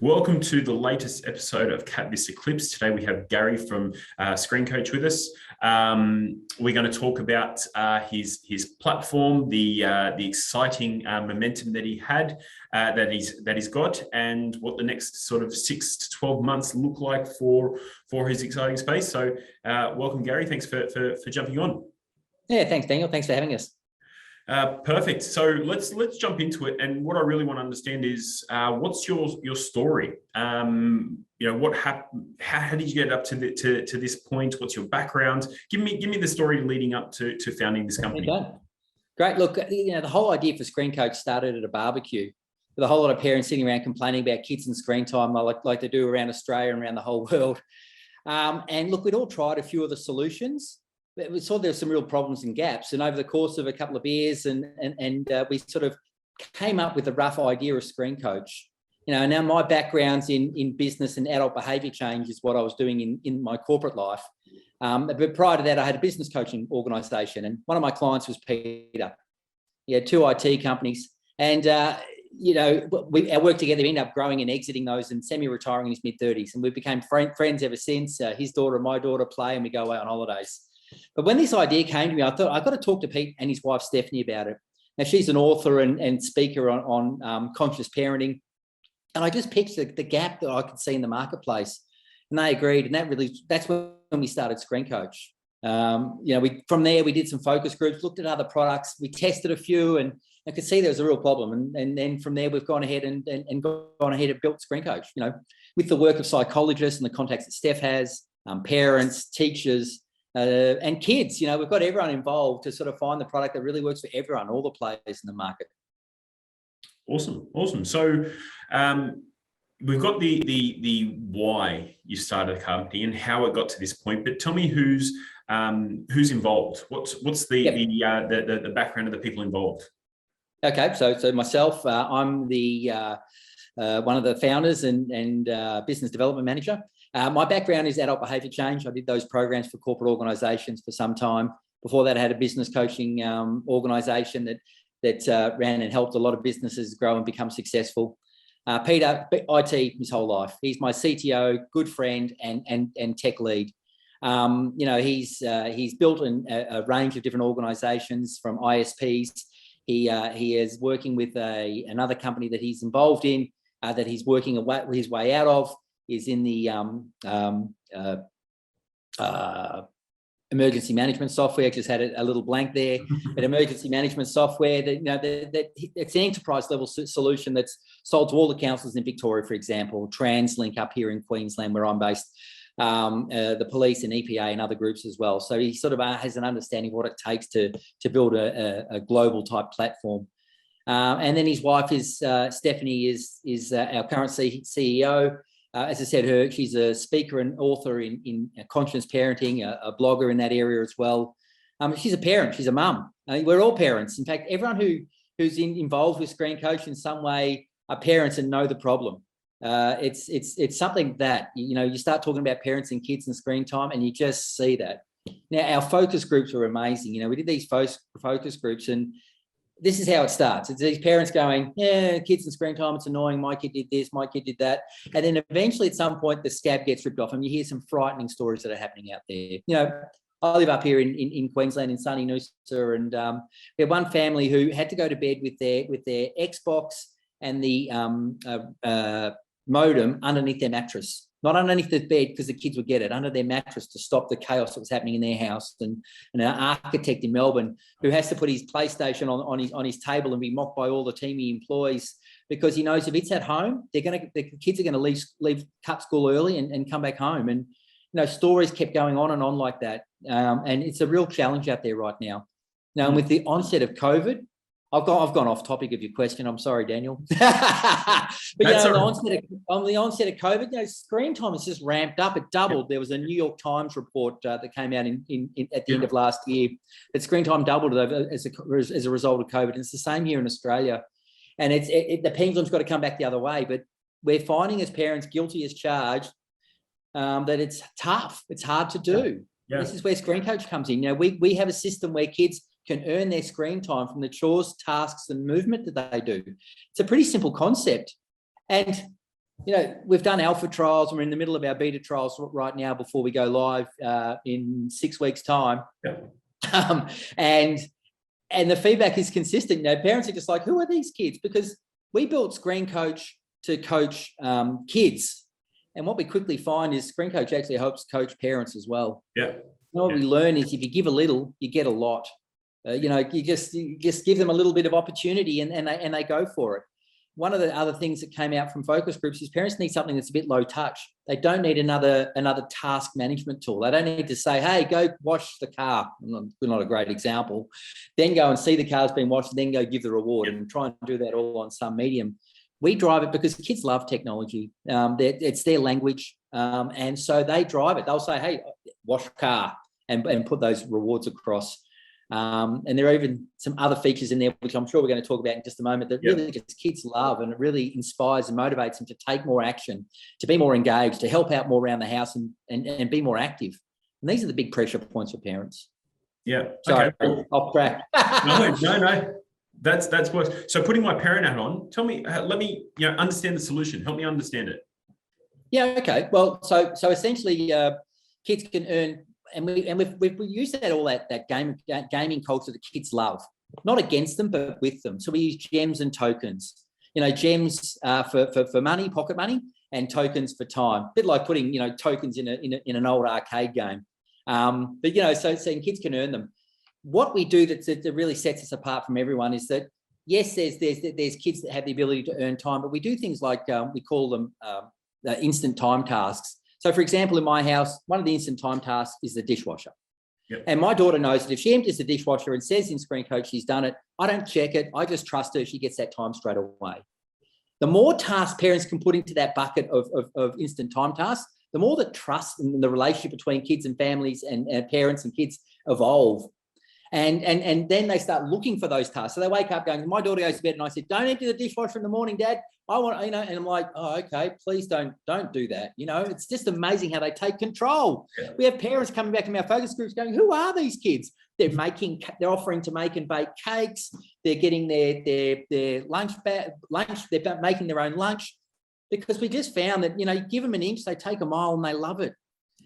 Welcome to the latest episode of KapVista Klips. Today we have Gary from ScreenCoach with us. We're going to talk about his platform, the exciting momentum that he had, that he's got, and what the next sort of 6 to 12 months look like for his exciting space. So, welcome, Gary. Thanks for jumping on. Yeah, thanks, Daniel. Thanks for having us. Perfect. So let's jump into it. And what I really want to understand is what's your story? What happened? How did you get up to this point? What's your background? Give me the story leading up to founding this company. Okay. Great. Look, the whole idea for ScreenCoach started at a barbecue with a whole lot of parents sitting around complaining about kids and screen time, like they do around Australia and around the whole world. And look, we'd all tried a few of the solutions. We saw there were some real problems and gaps, and over the course of a couple of years, and we sort of came up with a rough idea of ScreenCoach. Now my background's in business and adult behaviour change is what I was doing in my corporate life. But prior to that, I had a business coaching organisation, and one of my clients was Peter. He had 2 IT companies, and our work together, we ended up growing and exiting those and semi-retiring in his mid-30s, and we became friends ever since. His daughter and my daughter play, and we go away on holidays. But when this idea came to me, I thought I've got to talk to Pete and his wife Stephanie about it. Now, she's an author and speaker on conscious parenting, and I just pitched the gap that I could see in the marketplace, and they agreed. And that's when we started ScreenCoach. From there we did some focus groups, looked at other products, we tested a few, and I could see there was a real problem. And then from there we've gone ahead and built ScreenCoach. With the work of psychologists and the contacts that Steph has, parents, teachers. And kids, we've got everyone involved to sort of find the product that really works for everyone, all the players in the market. Awesome. So we've got the why you started a company and how it got to this point. But tell me who's involved. What's the background of the people involved? Okay, so myself, I'm the one of the founders and business development manager. My background is adult behaviour change. I did those programs for corporate organisations for some time. Before that, I had a business coaching organisation that ran and helped a lot of businesses grow and become successful. Peter, IT his whole life. He's my CTO, good friend, and tech lead. He's built a range of different organisations from ISPs. He is working with another company that he's involved in, that he's working his way out of. Is in the emergency management software. Just had a little blank there, but emergency management software that it's an enterprise level solution that's sold to all the councils in Victoria, for example, TransLink up here in Queensland where I'm based, the police and EPA and other groups as well. So he sort of has an understanding of what it takes to build a global type platform. And then his wife is Stephanie is our current CEO. As I said, she's a speaker and author in conscious parenting, a blogger in that area as well. She's a parent. She's a mum. We're all parents. In fact, everyone who's involved with ScreenCoach in some way are parents and know the problem. It's something that you start talking about parents and kids and screen time, and you just see that. Now, our focus groups are amazing. We did these focus groups, and this is how it starts. It's these parents going, yeah, kids and screen time, it's annoying. My kid did this, my kid did that. And then eventually at some point, the scab gets ripped off and you hear some frightening stories that are happening out there. I live up here in Queensland in sunny Noosa, and we had one family who had to go to bed with their Xbox and the modem underneath their mattress. Not underneath the bed because the kids would get it, under their mattress to stop the chaos that was happening in their house. And an architect in Melbourne who has to put his PlayStation on his table and be mocked by all the team he employs because he knows if it's at home, the kids are going to leave cut school early and come back home. And stories kept going on and on like that. And it's a real challenge out there right now. Now, and with the onset of COVID, I've gone off topic of your question. I'm sorry, Daniel. But on the onset of COVID, screen time has just ramped up. It doubled. There was a New York Times report that came out at the end of last year that screen time doubled as a result of COVID. And it's the same here in Australia. And the pendulum's got to come back the other way. But we're finding as parents guilty as charged that it's tough. It's hard to do. Yeah. This is where ScreenCoach comes in. We have a system where kids can earn their screen time from the chores, tasks, and movement that they do. It's a pretty simple concept. And We've done alpha trials. We're in the middle of our beta trials right now before we go live in 6 weeks' time. Yeah. And the feedback is consistent. Parents are just like, who are these kids? Because we built ScreenCoach to coach kids. And what we quickly find is ScreenCoach actually helps coach parents as well. Yeah. What we learn is if you give a little, you get a lot. You just give them a little bit of opportunity and they go for it. One of the other things that came out from focus groups is parents need something that's a bit low touch. They don't need another task management tool. They don't need to say, hey, go wash the car. We're not a great example. Then go and see the car's been washed, then go give the reward and try and do that all on some medium. We drive it because kids love technology. It's their language. And so they drive it. They'll say, hey, wash the car and put those rewards across. And there are even some other features in there, which I'm sure we're going to talk about in just a moment, that really just kids love, and it really inspires and motivates them to take more action, to be more engaged, to help out more around the house and be more active. And these are the big pressure points for parents. Yeah. Sorry, okay. off track. No. That's worse. So putting my parent hat on, tell me, let me understand the solution. Help me understand it. Yeah. Okay. Well, so essentially, kids can earn. And we've used that gaming culture that kids love, not against them, but with them. So we use gems and tokens. Gems for money, pocket money, and tokens for time. A bit like putting tokens in an old arcade game. So kids can earn them. What we do that really sets us apart from everyone is that yes, there's kids that have the ability to earn time, but we do things like we call them instant time tasks. So, for example, in my house, one of the instant time tasks is the dishwasher. Yep. And my daughter knows that if she empties the dishwasher and says in ScreenCoach she's done it, I don't check it. I just trust her. She gets that time straight away. The more tasks parents can put into that bucket of instant time tasks, the more the trust and the relationship between kids and families and parents and kids evolve. And then they start looking for those tasks. So they wake up going, my daughter goes to bed and I said, don't empty the dishwasher in the morning, Dad. I want, and I'm like, oh, okay, please don't do that. It's just amazing how they take control. Yeah. We have parents coming back in our focus groups going, who are these kids? They're offering to make and bake cakes. They're getting their lunch, they're making their own lunch, because we just found that, you give them an inch, they take a mile and they love it.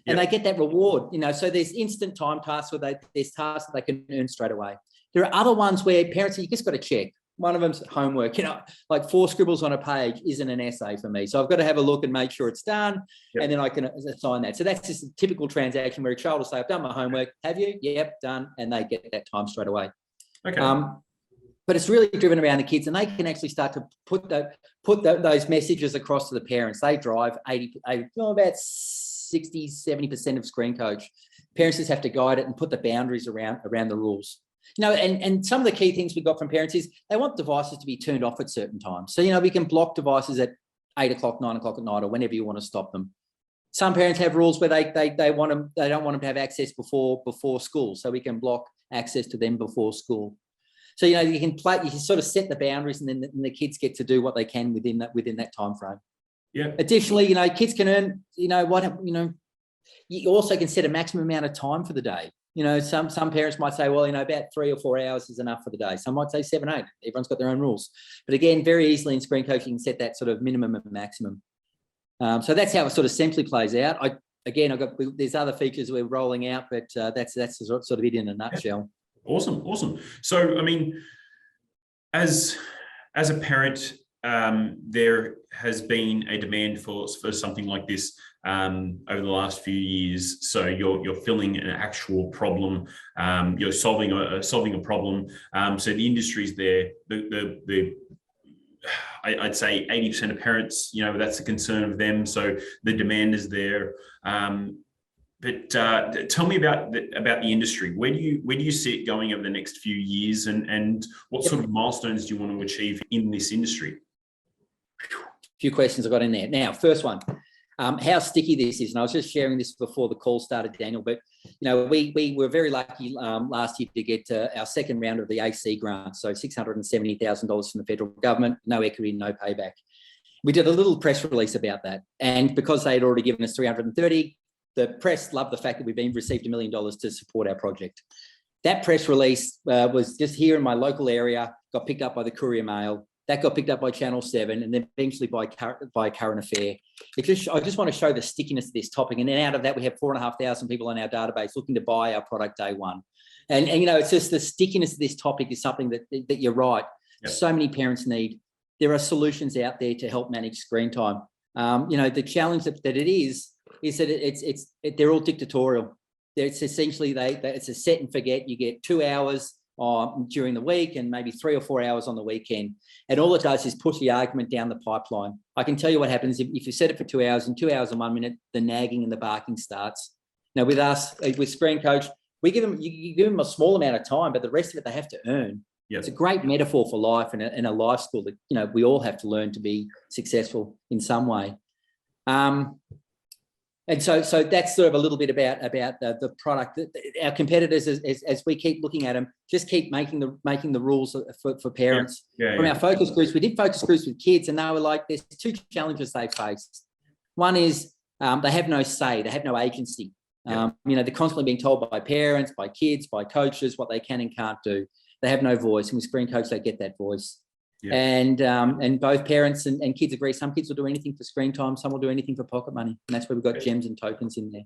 And they get that reward, so there's instant time tasks where there's tasks that they can earn straight away. There are other ones where parents, you just got to check. One of them's homework, like 4 scribbles on a page isn't an essay for me. So I've got to have a look and make sure it's done. Yep. And then I can assign that. So that's just a typical transaction where a child will say, I've done my homework. Have you? Yep, done. And they get that time straight away. Okay. But it's really driven around the kids, and they can actually start to put those messages across to the parents. They drive about 60, 70% of ScreenCoach. Parents just have to guide it and put the boundaries around the rules. And some of the key things we got from parents is they want devices to be turned off at certain times. So, we can block devices at 8 o'clock, 9 o'clock at night, or whenever you want to stop them. Some parents have rules where they don't want them to have access before school. So we can block access to them before school. So, you can sort of set the boundaries, and then the kids get to do what they can within that time frame. Yeah. Additionally, kids can earn, you also can set a maximum amount of time for the day. Some parents might say, well, about 3 or 4 hours is enough for the day. Some might say 7, 8. Everyone's got their own rules. But again, very easily in ScreenCoach, you can set that sort of minimum and maximum. So that's how it sort of simply plays out. There's other features we're rolling out, but that's sort of it in a nutshell. Awesome. So, as a parent, there has been a demand for something like this over the last few years. So you're filling an actual problem. You're solving a problem. So the industry's there. I'd say 80% of parents, that's a concern of them. So the demand is there. But tell me about the industry. Where do you see it going over the next few years, and what sort of milestones do you want to achieve in this industry? A few questions I got in there. Now, first one, how sticky this is. And I was just sharing this before the call started, Daniel, but we were very lucky last year to get our second round of the AC grant. So $670,000 from the federal government, no equity, no payback. We did a little press release about that. And because they had already given us 330, the press loved the fact that we've received $1 million to support our project. That press release was just here in my local area, got picked up by the Courier Mail. That got picked up by Channel 7 and then eventually by Current Affair. I just want to show the stickiness of this topic. And then out of that, we have 4,500 people in our database looking to buy our product day one. And it's just the stickiness of this topic is something that you're right. Yep. So many parents need. There are solutions out there to help manage screen time. The challenge that it is that they're all dictatorial. It's essentially it's a set and forget. You get 2 hours during the week and maybe 3 or 4 hours on the weekend. And all it does is push the argument down the pipeline. I can tell you what happens if you set it for 2 hours and 2 hours and 1 minute, the nagging and the barking starts. Now with us, with ScreenCoach, you give them a small amount of time, but the rest of it they have to earn. Yep. It's a great metaphor for life and a life school that, we all have to learn to be successful in some way. And so that's sort of a little bit about the product. Our competitors, as we keep looking at them, just keep making the rules for parents. From our focus groups, we did focus groups with kids, and they were like, there's two challenges they face. One is they have no say, they have no agency. They're constantly being told by parents, by kids, by coaches what they can and can't do. They have no voice, and with ScreenCoach, they get that voice. Yeah. And both parents and kids agree. Some kids will do anything for screen time. Some will do anything for pocket money. And that's where we've got gems and tokens in there.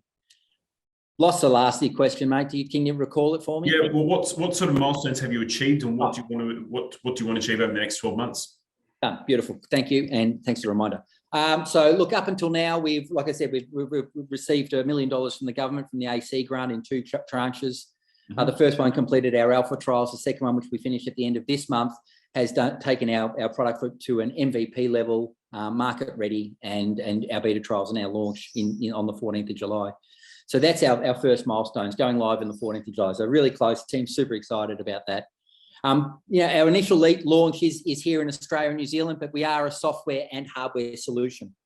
Lost the last of your question, mate. Can you recall it for me? Yeah. Well, what sort of milestones have you achieved, and what do you want to achieve over the next 12 months? Beautiful. Thank you, and thanks for the reminder. So look, up until now, we've received $1 million from the government from the AC grant in 2 tranches. Mm-hmm. The first one completed our alpha trials. The second one, which we finished at the end of this month, has taken our product to an MVP level, market ready, and our beta trials are now launched on the 14th of July. So that's our first milestones, going live on the 14th of July. So really close. The team's super excited about that. Our initial launch is here in Australia and New Zealand, but we are a software and hardware solution.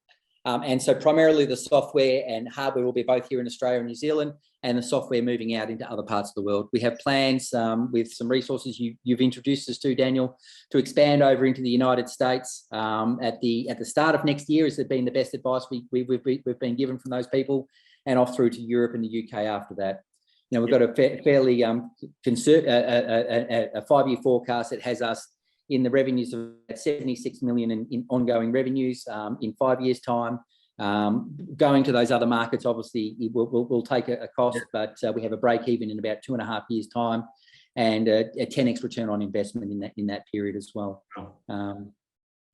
And so primarily the software and hardware will be both here in Australia and New Zealand, and the software moving out into other parts of the world. We have plans with some resources you've introduced us to, Daniel, to expand over into the United States at the start of next year. Has been the best advice we've been given from those people, and off through to Europe and the UK after that. We've got a fairly a 5-year forecast that has us in the revenues of 76 million in ongoing revenues in 5 years' time. Going to those other markets, obviously, will take a cost, but we have a break even in about 2.5 years' time, and a 10x return on investment in that period as well.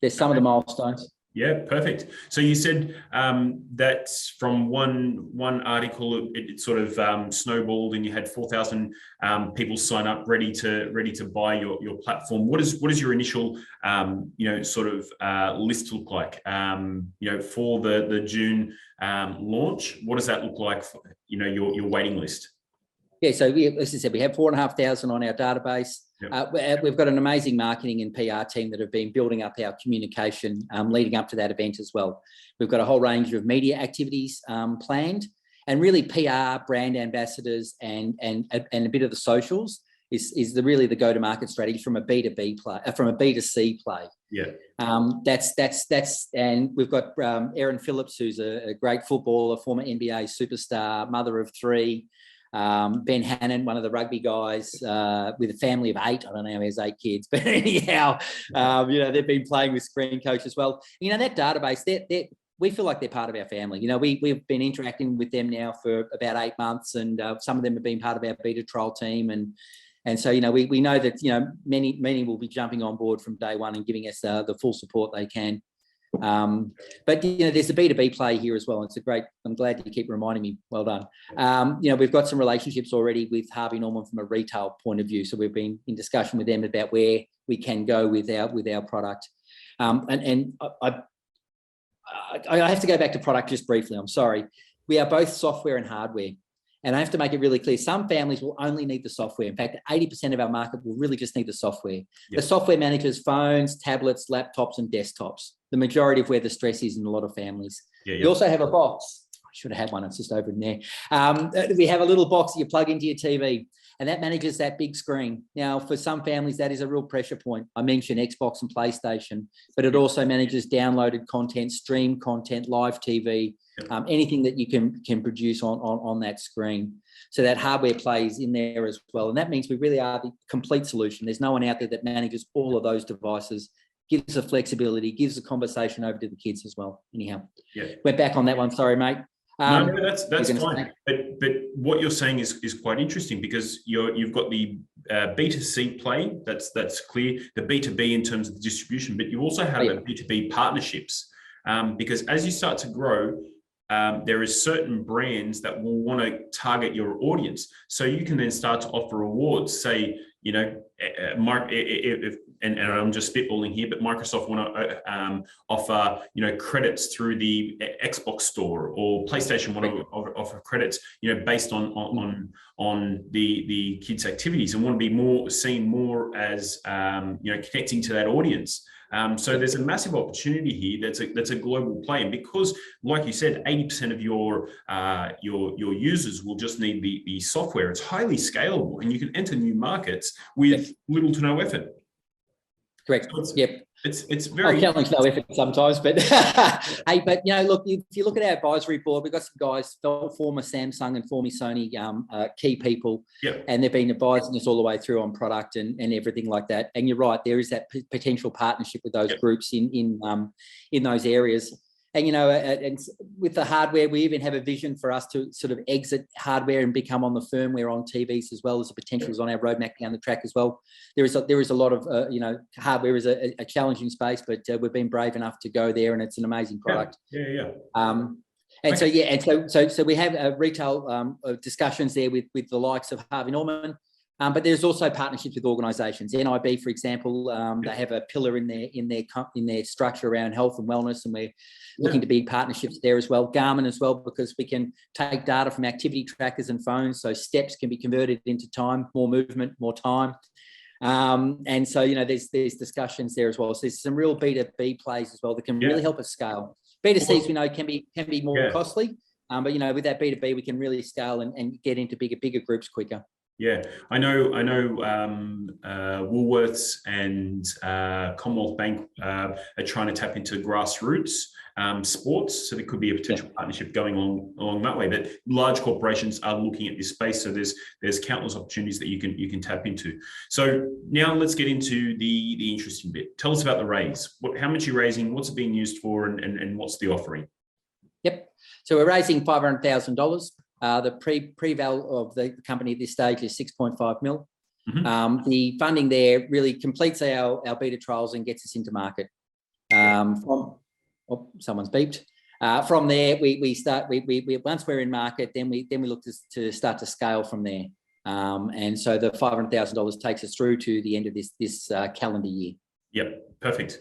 There's some of the milestones. Yeah, perfect. So you said that from one article, it sort of snowballed, and you had 4,000 people sign up, ready to buy your platform. What is your initial sort of list look like? For the June launch, what does that look like for your waiting list? Yeah, so as I said, we have 4,500 on our database. Yep. We've got an amazing marketing and PR team that have been building up our communication leading up to that event as well. We've got a whole range of media activities planned, and really PR, brand ambassadors, and a bit of the socials is really the go-to-market strategy from a B2B play, from a B2C play. Yeah. That's and we've got Erin Phillips, who's a great footballer, former NBA superstar, mother of 3. Ben Hannon, one of the rugby guys, with a family of 8. I don't know how he has 8 kids, but anyhow, they've been playing with ScreenCoach as well. That database, we feel like they're part of our family. We've been interacting with them now for about 8 months, and some of them have been part of our beta trial team, and so we know that many will be jumping on board from day one and giving us the full support they can. But there's a B2B play here as well. It's a great, I'm glad you keep reminding me. Well done. We've got some relationships already with Harvey Norman from a retail point of view. So we've been in discussion with them about where we can go with our product. And I have to go back to product just briefly. I'm sorry. We are both software and hardware. And I have to make it really clear, some families will only need the software. In fact, 80% of our market will really just need the software. Yep. The software manages phones, tablets, laptops, and desktops, the majority of where the stress is in a lot of families. We also have a box. I should have had one. It's just over in there. We have a little box that you plug into your TV, and that manages that big screen. Now, for some families, that is a real pressure point. I mentioned Xbox and PlayStation, but it also manages downloaded content, streamed content, live TV, anything that you can produce on that screen. So that hardware plays in there as well. And that means we really are the complete solution. There's no one out there that manages all of those devices gives the flexibility, gives the conversation over to the kids as well. Anyhow, Yeah. went back on that one. Sorry, mate. No, that's fine. But what you're saying is quite interesting, because you've got the B2C play, that's clear, the B2B in terms of the distribution, but you also have a B2B partnerships, because as you start to grow, there is certain brands that will want to target your audience. So you can then start to offer rewards. Say, you know, and I'm just spitballing here, but Microsoft want to offer, you know, credits through the Xbox store, or PlayStation want to offer credits, you know, based on the kids' activities, and want to be seen more as, you know, connecting to that audience. So there's a massive opportunity here. That's a global play, and because, like you said, 80% of your users will just need the software. It's highly scalable, and you can enter new markets with little to no effort. Correct. So yep. It's very challenge, no effort sometimes, but hey, but you know, look, if you look at our advisory board, we've got some guys, former Samsung and former Sony key people, and they've been advising us all the way through on product and everything like that. And you're right, there is that potential partnership with those groups in those areas. And, you know, and with the hardware, we even have a vision for us to sort of exit hardware and become on the firmware on TVs, as well as the potentials on our roadmap down the track as well. There is a lot of, you know, hardware is a challenging space, but we've been brave enough to go there, and it's an amazing product. And so we have retail discussions there with the likes of Harvey Norman. But there's also partnerships with organisations. NIB, for example, they have a pillar in their structure around health and wellness, and we're looking to be partnerships there as well. Garmin as well, because we can take data from activity trackers and phones, so steps can be converted into time, more movement, more time. And so, you know, there's discussions there as well. So there's some real B2B plays as well that can really help us scale. B2Cs, we know, can be more costly, but, you know, with that B2B, we can really scale and get into bigger groups quicker. Yeah, I know. Woolworths and Commonwealth Bank are trying to tap into grassroots sports, so there could be a potential partnership going along that way. But large corporations are looking at this space, so there's countless opportunities that you can tap into. So now let's get into the interesting bit. Tell us about the raise. How much are you raising? What's it being used for, and what's the offering? Yep. So we're raising $500,000. The pre-val of the company at this stage is 6.5 mil. The funding there really completes our beta trials and gets us into market. Someone's beeped. From there, we start. We once we're in market, then we look to start to scale from there. And so the $500,000 takes us through to the end of this calendar year. Yep, perfect.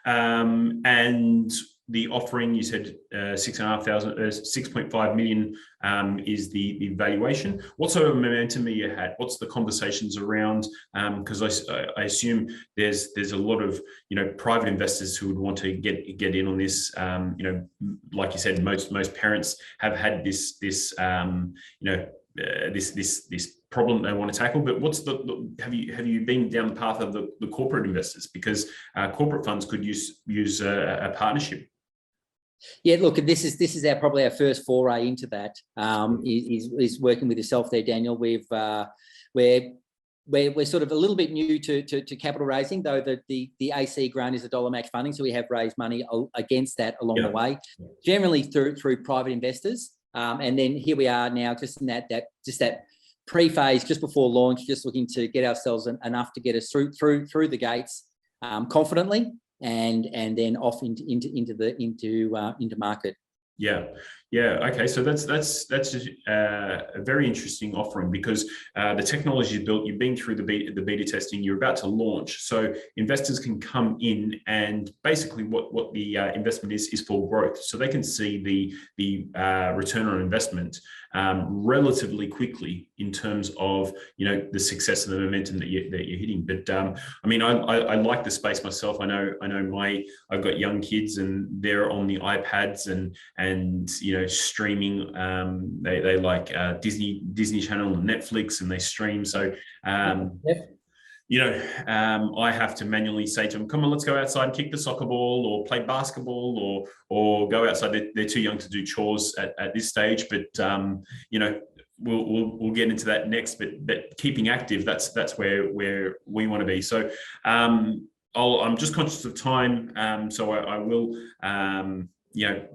And the offering, you said 6.5 million is the valuation. What sort of momentum are you had? What's the conversations around? Because I assume there's a lot of, you know, private investors who would want to get in on this. You know, like you said, most parents have had this problem they want to tackle. But what's have you been down the path of the corporate investors? Because corporate funds could use a partnership. Yeah, look, this is probably our first foray into that. Is working with yourself there, Daniel. We're sort of a little bit new to capital raising, though the AC grant is a dollar match funding, so we have raised money against that along the way, generally through private investors. And then here we are now, just in that pre-phase, just before launch, just looking to get ourselves enough to get us through the gates confidently. And then off into market. Yeah. Okay. So that's a very interesting offering, because the technology is built. You've been through the beta testing. You're about to launch, so investors can come in, and basically what the investment is for growth. So they can see the return on investment relatively quickly in terms of, you know, the success and the momentum that you're hitting. But I mean, I like the space myself. I know I've got young kids, and they're on the iPads and you know, streaming. They like Disney Channel and Netflix, and they stream. So you know, I have to manually say to them, "Come on, let's go outside and kick the soccer ball, or play basketball, or go outside." They're too young to do chores at this stage, but you know, we'll get into that next. But keeping active, that's where we want to be. So I'm just conscious of time, so I will.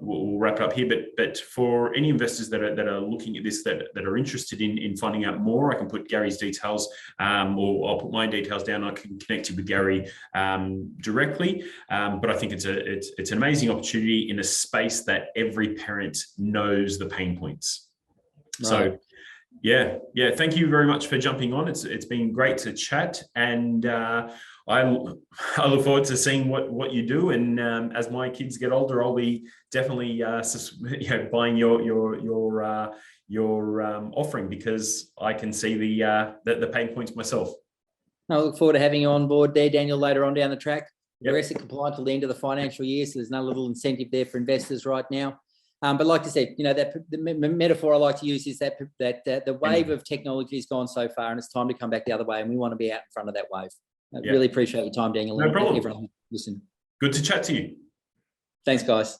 We'll wrap it up here. But for any investors that are looking at this, that are interested in finding out more, I can put Gary's details, or I'll put my details down. I can connect you with Gary directly. But I think it's an amazing opportunity in a space that every parent knows the pain points. Right. So. Yeah. Thank you very much for jumping on. It's been great to chat, and I look forward to seeing what you do. And as my kids get older, I'll be definitely buying your offering, because I can see the pain points myself. I look forward to having you on board there, Daniel, later on down the track. Yep. We're ASIC compliant till the end of the financial year, so there's no little incentive there for investors right now. But like I said, that the metaphor I like to use is that the wave of technology has gone so far, and it's time to come back the other way, and we want to be out in front of that wave. I really appreciate your time, Daniel. No problem. Everyone listen. Good to chat to you. Thanks, guys.